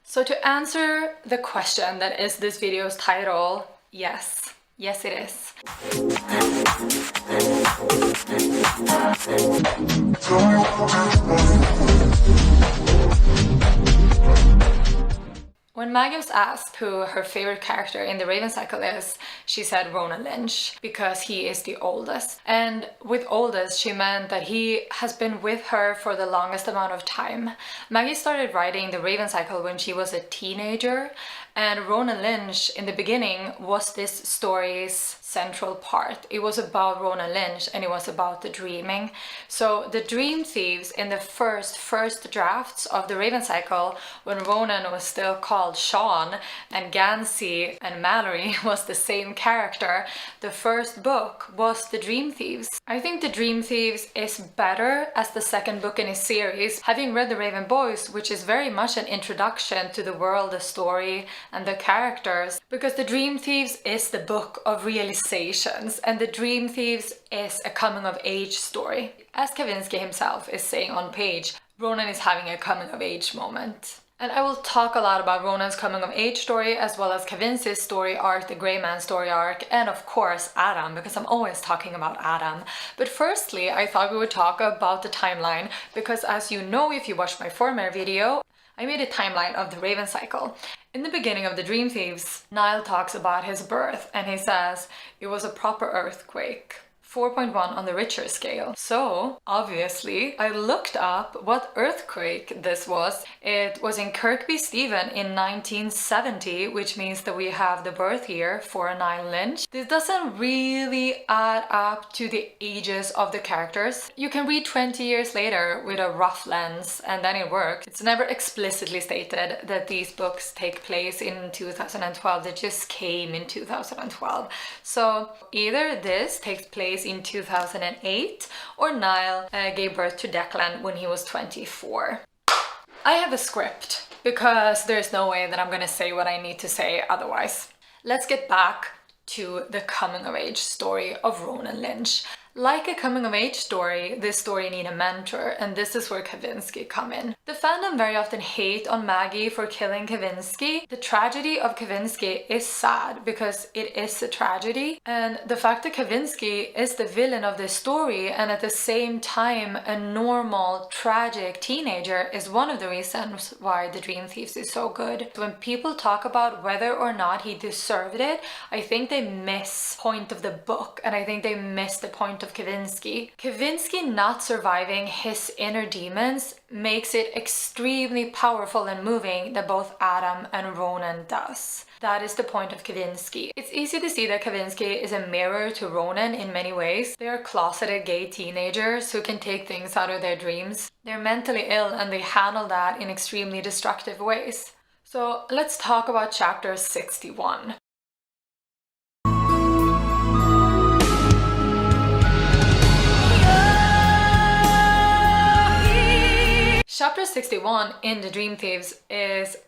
So to answer the question that is this video's title, yes. Yes, it is. When Maggie was asked who her favorite character in the Raven cycle is, she said Ronan Lynchs, because he is the oldest. And with oldest, she meant that he has been with her for the longest amount of time. Maggie started writing the Raven cycle when she was a teenager, and Ronan Lynchs in the beginning was this story's central part. It was about Ronan Lynchs and it was about the dreaming. So the Dream Thieves in the first drafts of the Raven cycle, when Ronan was still called Sean and Gansey and Mallory was the same character, the first book was the Dream Thieves. I think the Dream Thieves is better as the second book in a series, having read the Raven Boys, which is very much an introduction to the world, the story and the characters, because the Dream Thieves is the book of realizations and the Dream Thieves is a coming of age story. As Kavinsky himself is saying on page, Ronan is having a coming of age moment. And I will talk a lot about Ronan's coming of age story, as well as Kavinsky's story arc, the Grey Man story arc, and of course Adam, because I'm always talking about Adam. But firstly, I thought we would talk about the timeline, because as you know if you watched my former video, I made a timeline of the Raven cycle. In the beginning of the Dream Thieves, Niall talks about his birth and he says it was a proper earthquake. 4.1 on the Richter scale. So, obviously, I looked up what earthquake this was. It was in Kirkby Stephen in 1970, which means that we have the birth year for Niall Lynchs. This doesn't really add up to the ages of the characters. You can read 20 years later with a rough lens and then it works. It's never explicitly stated that these books take place in 2012. They just came in 2012. So, either this takes place in 2008 or Niall gave birth to Declan when he was 24. I have a script because there's no way that I'm gonna say what I need to say otherwise. Let's get back to the coming of age story of Ronan Lynchs. Like a coming of age story, this story needs a mentor, and this is where Kavinsky come in. The fandom very often hate on Maggie for killing Kavinsky. The tragedy of Kavinsky is sad because it is a tragedy, and the fact that Kavinsky is the villain of this story and at the same time a normal, tragic teenager is one of the reasons why the Dream Thieves is so good. When people talk about whether or not he deserved it, I think they miss the point of the book, and I think they miss the point of Kavinsky. Kavinsky not surviving his inner demons makes it extremely powerful and moving that both Adam and Ronan does. That is the point of Kavinsky. It's easy to see that Kavinsky is a mirror to Ronan in many ways. They are closeted gay teenagers who can take things out of their dreams. They're mentally ill and they handle that in extremely destructive ways. So let's talk about chapter 61. Chapter 61 in the Dream Thieves is...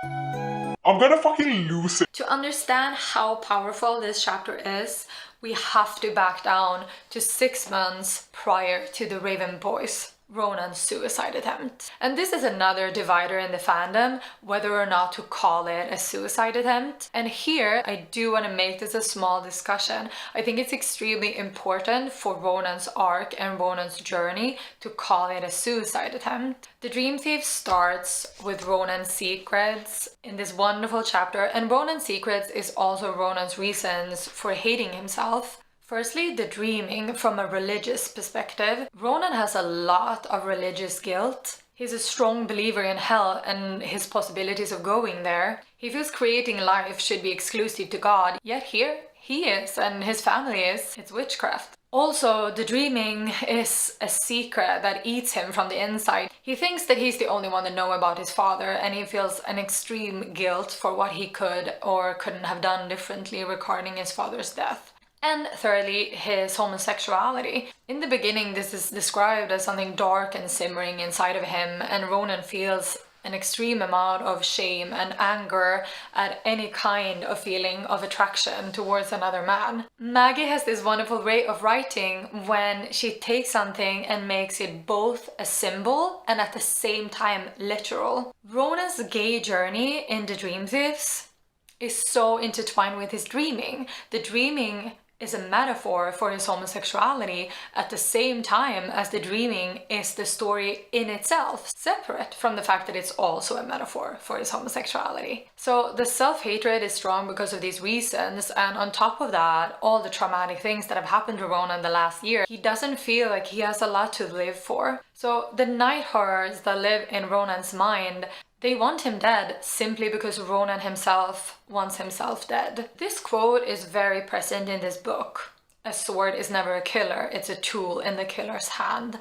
I'm gonna fucking lose it. To understand how powerful this chapter is, we have to back down to 6 months prior to the Raven Boys, Ronan's suicide attempt. And this is another divider in the fandom, whether or not to call it a suicide attempt. And here, I do want to make this a small discussion. I think it's extremely important for Ronan's arc and Ronan's journey to call it a suicide attempt. The Dream Thieves starts with Ronan's secrets in this wonderful chapter, and Ronan's secrets is also Ronan's reasons for hating himself. Firstly, the dreaming from a religious perspective. Ronan has a lot of religious guilt. He's a strong believer in hell and his possibilities of going there. He feels creating life should be exclusive to God, yet here he is and his family is. It's witchcraft. Also, the dreaming is a secret that eats him from the inside. He thinks that he's the only one to know about his father, and he feels an extreme guilt for what he could or couldn't have done differently regarding his father's death. And thirdly, his homosexuality. In the beginning, this is described as something dark and simmering inside of him, and Ronan feels an extreme amount of shame and anger at any kind of feeling of attraction towards another man. Maggie has this wonderful way of writing when she takes something and makes it both a symbol and at the same time literal. Ronan's gay journey in the Dream Thieves is so intertwined with his dreaming. The dreaming is a metaphor for his homosexuality at the same time as the dreaming is the story in itself, separate from the fact that it's also a metaphor for his homosexuality. So the self-hatred is strong because of these reasons, and on top of that, all the traumatic things that have happened to Ronan the last year, he doesn't feel like he has a lot to live for. So the night horrors that live in Ronan's mind, they want him dead simply because Ronan himself wants himself dead. This quote is very present in this book. A sword is never a killer, it's a tool in the killer's hand.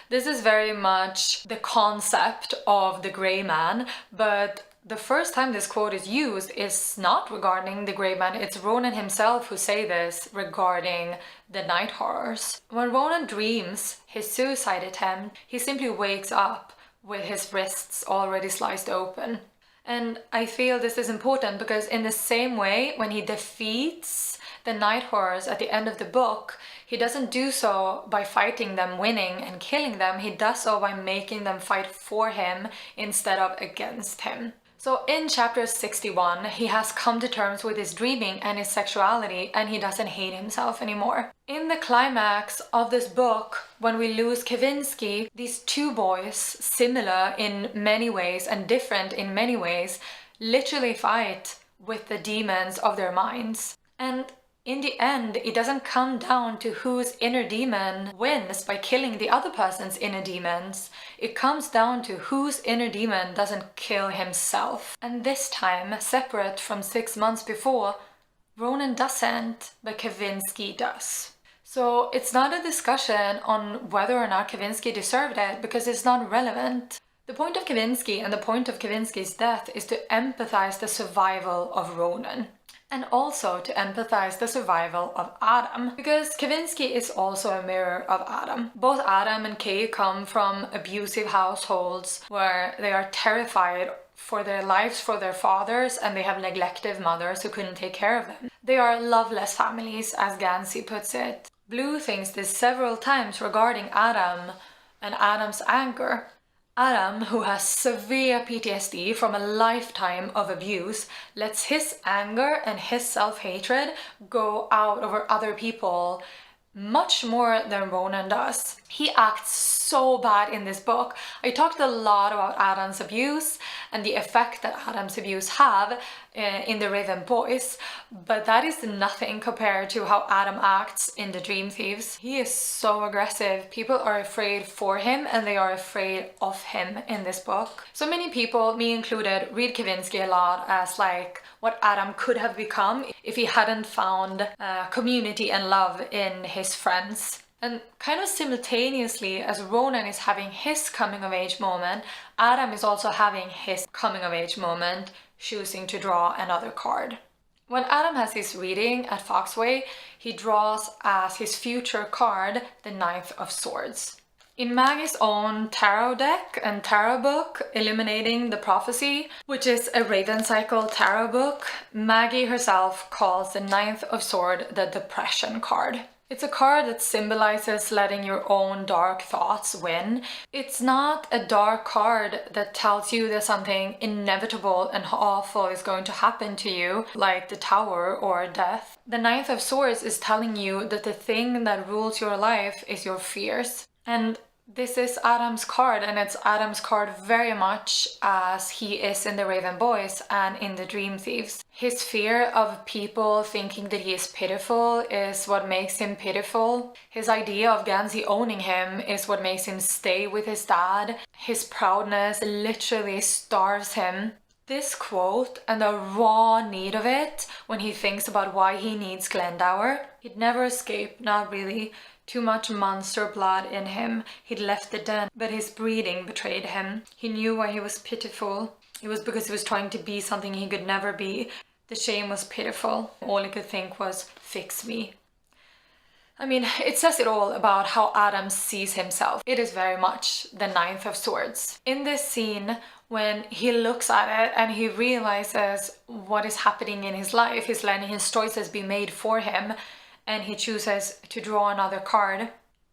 This is very much the concept of the Grey Man, but the first time this quote is used is not regarding the Grey Man, it's Ronan himself who say this regarding the night horrors. When Ronan dreams his suicide attempt, he simply wakes up with his wrists already sliced open. And I feel this is important because in the same way, when he defeats the night horrors at the end of the book, he doesn't do so by fighting them, winning and killing them. He does so by making them fight for him instead of against him. So in chapter 61, he has come to terms with his dreaming and his sexuality, and he doesn't hate himself anymore. In the climax of this book, when we lose Kavinsky, these two boys, similar in many ways and different in many ways, literally fight with the demons of their minds. And in the end, it doesn't come down to whose inner demon wins by killing the other person's inner demons. It comes down to whose inner demon doesn't kill himself. And this time, separate from 6 months before, Ronan doesn't, but Kavinsky does. So it's not a discussion on whether or not Kavinsky deserved it, because it's not relevant. The point of Kavinsky and the point of Kavinsky's death is to empathize the survival of Ronan. And also to empathize the survival of Adam, because Kavinsky is also a mirror of Adam. Both Adam and Kay come from abusive households where they are terrified for their lives, for their fathers, and they have neglective mothers who couldn't take care of them. They are loveless families, as Gansey puts it. Blue thinks this several times regarding Adam and Adam's anger. Adam, who has severe PTSD from a lifetime of abuse, lets his anger and his self-hatred go out over other people much more than Ronan does. He acts so bad in this book. I talked a lot about Adam's abuse and the effect that Adam's abuse have in the Raven Boys, but that is nothing compared to how Adam acts in the Dream Thieves. He is so aggressive. People are afraid for him and they are afraid of him in this book. So many people, me included, read Kavinsky a lot as like what Adam could have become if he hadn't found community and love in his friends. And kind of simultaneously as Ronan is having his coming of age moment, Adam is also having his coming of age moment, choosing to draw another card. When Adam has his reading at Foxway, he draws as his future card the Knight of Swords. In Maggie's own tarot deck and tarot book, Illuminating the Prophecy, which is a Raven Cycle tarot book, Maggie herself calls the Ninth of Swords the Depression card. It's a card that symbolizes letting your own dark thoughts win. It's not a dark card that tells you that something inevitable and awful is going to happen to you, like the Tower or death. The Ninth of Swords is telling you that the thing that rules your life is your fears. And this is Adam's card, and it's Adam's card very much as he is in the Raven Boys and in the Dream Thieves. His fear of people thinking that he is pitiful is what makes him pitiful. His idea of Gansey owning him is what makes him stay with his dad. His proudness literally starves him. This quote and the raw need of it when he thinks about why he needs Glendower, he'd never escape, not really. Too much monster blood in him. He'd left the den, but his breeding betrayed him. He knew why he was pitiful. It was because he was trying to be something he could never be. The shame was pitiful. All he could think was, fix me. I mean, it says it all about how Adam sees himself. It is very much the Ninth of Swords. In this scene, when he looks at it and he realizes what is happening in his life. He's letting his choices be made for him, and he chooses to draw another card.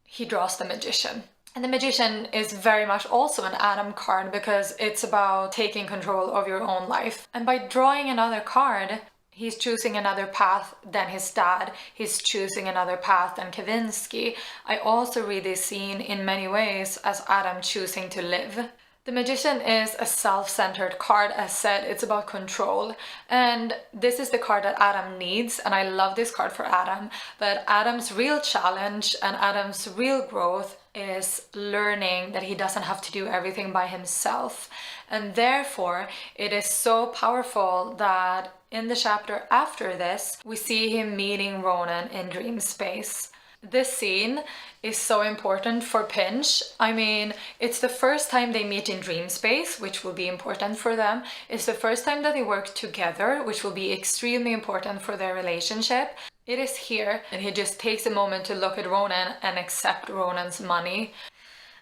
He draws the Magician. And the Magician is very much also an Adam card because it's about taking control of your own life. And by drawing another card, he's choosing another path than his dad. He's choosing another path than Kavinsky. I also read this scene in many ways as Adam choosing to live. The Magician is a self-centered card. As said, it's about control. And this is the card that Adam needs, and I love this card for Adam. But Adam's real challenge and Adam's real growth is learning that he doesn't have to do everything by himself. And therefore, it is so powerful that in the chapter after this, we see him meeting Ronan in dream space. This scene is so important for Pinch. I mean, it's the first time they meet in dream space, which will be important for them. It's the first time that they work together, which will be extremely important for their relationship. It is here, and he just takes a moment to look at Ronan and accept Ronan's money.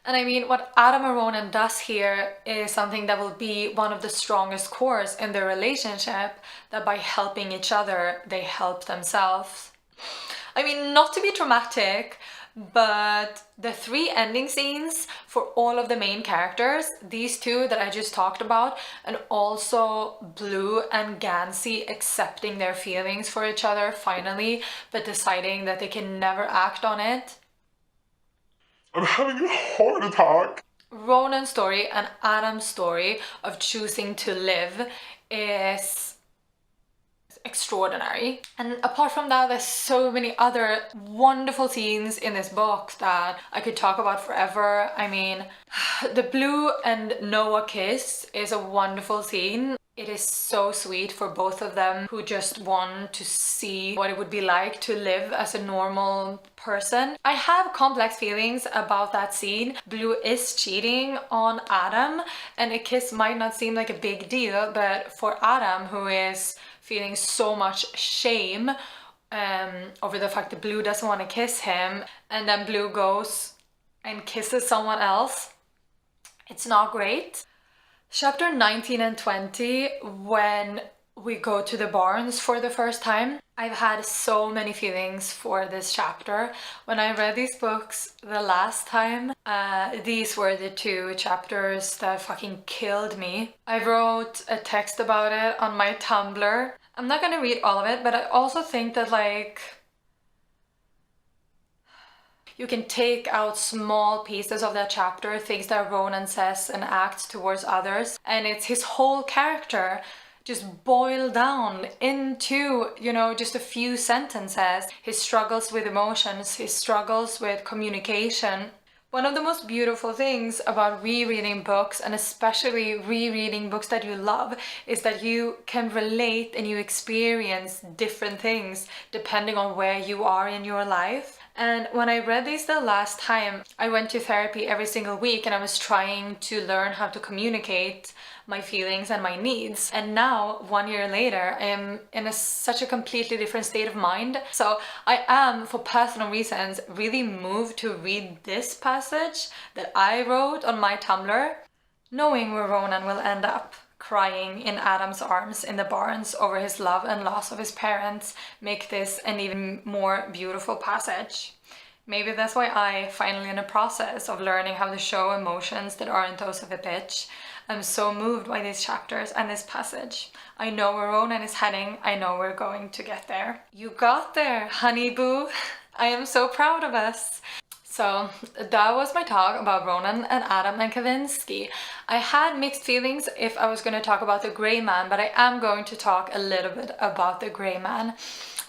And I mean, what Adam and Ronan does here is something that will be one of the strongest cores in their relationship, that by helping each other, they help themselves. I mean, not to be dramatic, but the 3 ending scenes for all of the main characters, these 2 that I just talked about, and also Blue and Gansey accepting their feelings for each other finally, but deciding that they can never act on it. I'm having a heart attack. Ronan's story and Adam's story of choosing to live is extraordinary. And apart from that, there's so many other wonderful scenes in this book that I could talk about forever. I mean, the Blue and Noah kiss is a wonderful scene. It is so sweet for both of them who just want to see what it would be like to live as a normal person. I have complex feelings about that scene. Blue is cheating on Adam, and a kiss might not seem like a big deal, but for Adam, who is feeling so much shame over the fact that Blue doesn't want to kiss him, and then Blue goes and kisses someone else, it's not great. Chapter 19 and 20, when we go to the barns for the first time, I've had so many feelings for this chapter. When I read these books the last time, these were the 2 chapters that fucking killed me. I wrote a text about it on my Tumblr. I'm not gonna read all of it, but I also think that, like, you can take out small pieces of that chapter, things that Ronan says and acts towards others, and it's his whole character just boiled down into, you know, just a few sentences. His struggles with emotions, his struggles with communication. One of the most beautiful things about rereading books, and especially rereading books that you love, is that you can relate and you experience different things depending on where you are in your life. And when I read these the last time, I went to therapy every single week and I was trying to learn how to communicate my feelings and my needs. And now, 1 year later, I am in such a completely different state of mind. So I am, for personal reasons, really moved to read this passage that I wrote on my Tumblr, knowing where Ronan will end up. Crying in Adam's arms in the barns over his love and loss of his parents make this an even more beautiful passage. Maybe that's why I, finally in a process of learning how to show emotions that aren't those of a bitch, I'm so moved by these chapters and this passage. I know where Ronan is heading. I know we're going to get there. You got there, honey boo. I am so proud of us. So that was my talk about Ronan and Adam and Kavinsky. I had mixed feelings if I was going to talk about the Greyman, but I am going to talk a little bit about the Greyman.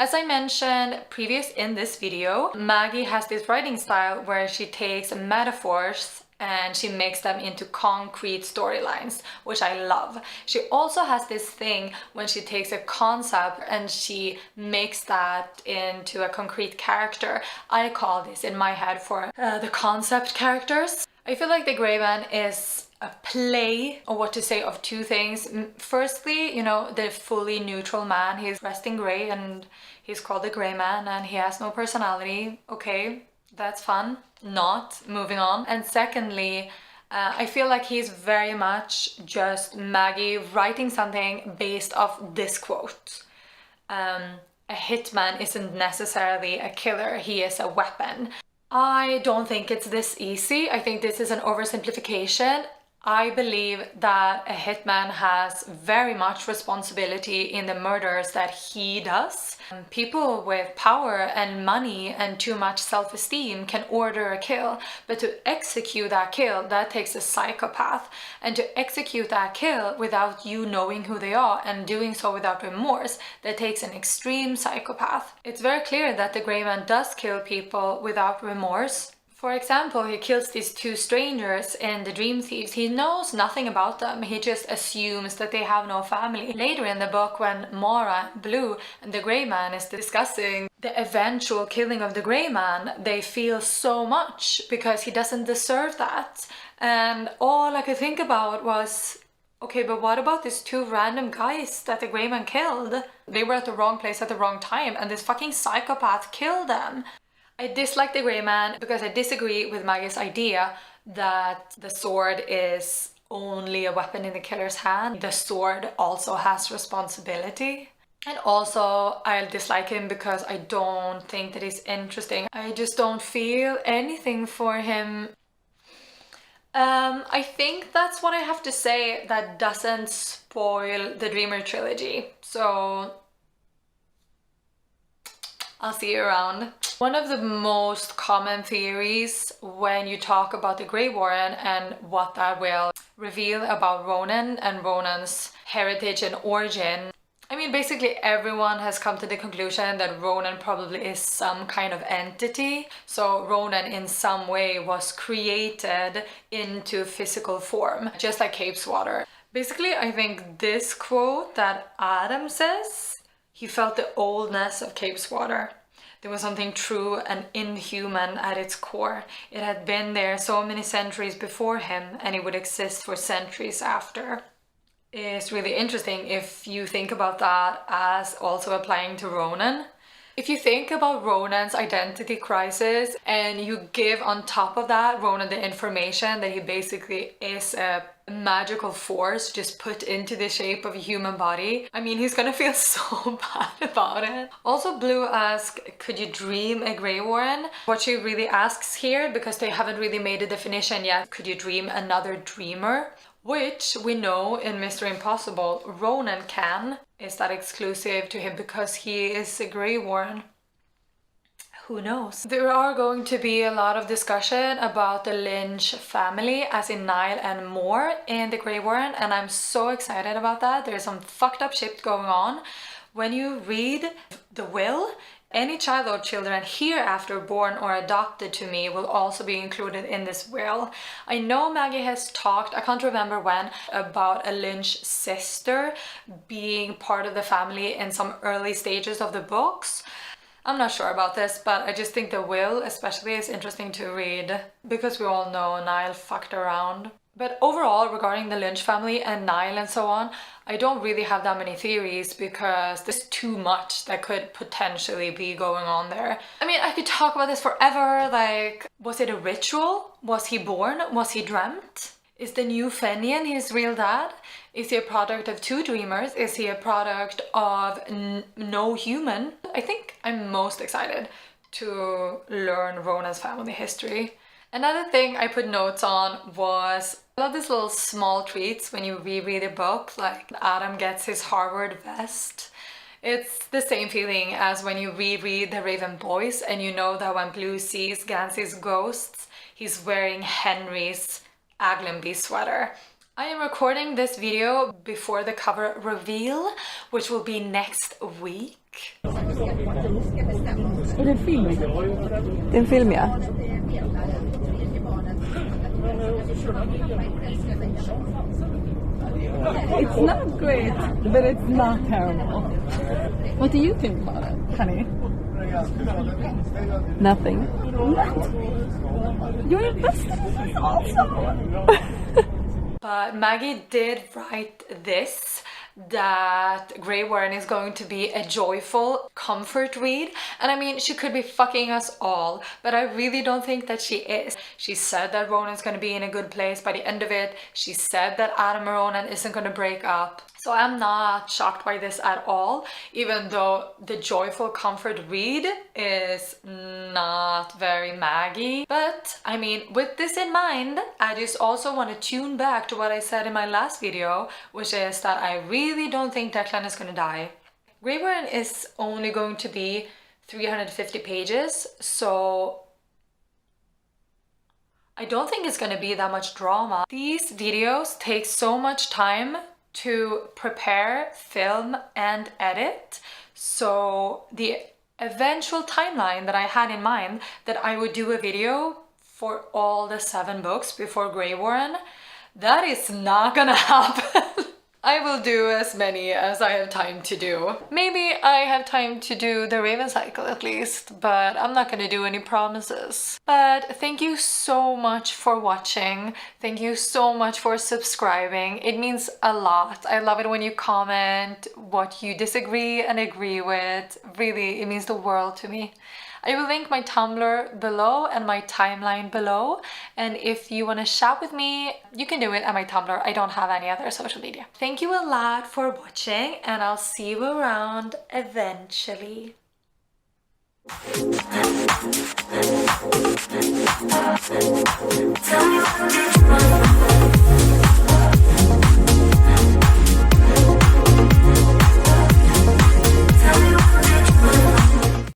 As I mentioned previous in this video, Maggie has this writing style where she takes metaphors and she makes them into concrete storylines, which I love. She also has this thing when she takes a concept and she makes that into a concrete character. I call this in my head for the concept characters. I feel like the Greyman is a play, or what to say, of 2 things. Firstly, you know, the fully neutral man. He's dressed in grey and he's called the Greyman and he has no personality. Okay, that's fun. Not. Moving on. And secondly, I feel like he's very much just Maggie writing something based off this quote. A hitman isn't necessarily a killer, he is a weapon. I don't think it's this easy. I think this is an oversimplification. I believe that a hitman has very much responsibility in the murders that he does. People with power and money and too much self-esteem can order a kill, but to execute that kill, that takes a psychopath. And to execute that kill without you knowing who they are and doing so without remorse, that takes an extreme psychopath. It's very clear that the Greyman does kill people without remorse. For example, he kills these two strangers in the Dream Thieves. He knows nothing about them. He just assumes that they have no family. Later in the book, when Mara, Blue, and the Greyman is discussing the eventual killing of the Greyman, they feel so much because he doesn't deserve that. And all I could think about was, okay, but what about these two random guys that the Greyman killed? They were at the wrong place at the wrong time, and this fucking psychopath killed them. I dislike the Greyman because I disagree with Maggie's idea that the sword is only a weapon in the killer's hand. The sword also has responsibility. And also, I dislike him because I don't think that he's interesting. I just don't feel anything for him. I think that's what I have to say that doesn't spoil the Dreamer Trilogy. So I'll see you around. One of the most common theories when you talk about the Greywaren and what that will reveal about Ronan and Ronan's heritage and origin. I mean, basically everyone has come to the conclusion that Ronan probably is some kind of entity. So Ronan in some way was created into physical form, just like Capeswater. Basically, I think this quote that Adam says, he felt the oldness of Capeswater. There was something true and inhuman at its core. It had been there so many centuries before him, and it would exist for centuries after. It's really interesting if you think about that as also applying to Ronan. If you think about Ronan's identity crisis and you give on top of that Ronan the information that he basically is a magical force just put into the shape of a human body, I mean, he's gonna feel so bad about it. Also, Blue asked, could you dream a Greywaren? What she really asks here, because they haven't really made a definition yet, could you dream another dreamer? Which we know in Mr. Impossible, Ronan can. Is that exclusive to him because he is a Greywaren? Who knows? There are going to be a lot of discussion about the Lynch family, as in Niall and more, in the Greywaren, and I'm so excited about that. There's some fucked up shit going on. When you read the will, any child or children hereafter born or adopted to me will also be included in this will. I know Maggie has talked, I can't remember when, about a Lynch sister being part of the family in some early stages of the books. I'm not sure about this, but I just think the will especially is interesting to read because we all know Niall fucked around. But overall, regarding the Lynch family and Niall and so on, I don't really have that many theories because there's too much that could potentially be going on there. I mean, I could talk about this forever, like, was it a ritual? Was he born? Was he dreamt? Is the new Fenian his real dad? Is he a product of two dreamers? Is he a product of no human? I think I'm most excited to learn Ronan's family history. Another thing I put notes on was I love these little small treats when you reread a book, like Adam gets his Harvard vest. It's the same feeling as when you reread The Raven Boys and you know that when Blue sees Gansey's ghosts, he's wearing Henry's Aglenby sweater. I am recording this video before the cover reveal, which will be next week. Är det en film? Det är en film, ja. It's not great, but it's not terrible. What do you think about it, honey? Nothing. What? You're invested also. But Maggie did write this, that Greywaren is going to be a joyful comfort read. And I mean, she could be fucking us all, but I really don't think that she is. She said that Ronan's going to be in a good place by the end of it. She said that Adam and Ronan isn't going to break up. So I'm not shocked by this at all, even though the joyful comfort read is not very Maggie. But I mean, with this in mind, I just also want to tune back to what I said in my last video, which is that I really don't think Declan is going to die. Greywaren is only going to be 350 pages, so I don't think it's going to be that much drama. These videos take so much time to prepare, film, and edit. So the eventual timeline that I had in mind, that I would do a video for all the 7 books before Greywaren, that is not gonna happen. I will do as many as I have time to do. Maybe I have time to do the Raven cycle at least, but I'm not gonna do any promises. But thank you so much for watching. Thank you so much for subscribing. It means a lot. I love it when you comment what you disagree and agree with. Really, it means the world to me. I will link my Tumblr below and my timeline below, and if you want to chat with me, you can do it at my Tumblr. I don't have any other social media. Thank you a lot for watching, and I'll see you around eventually.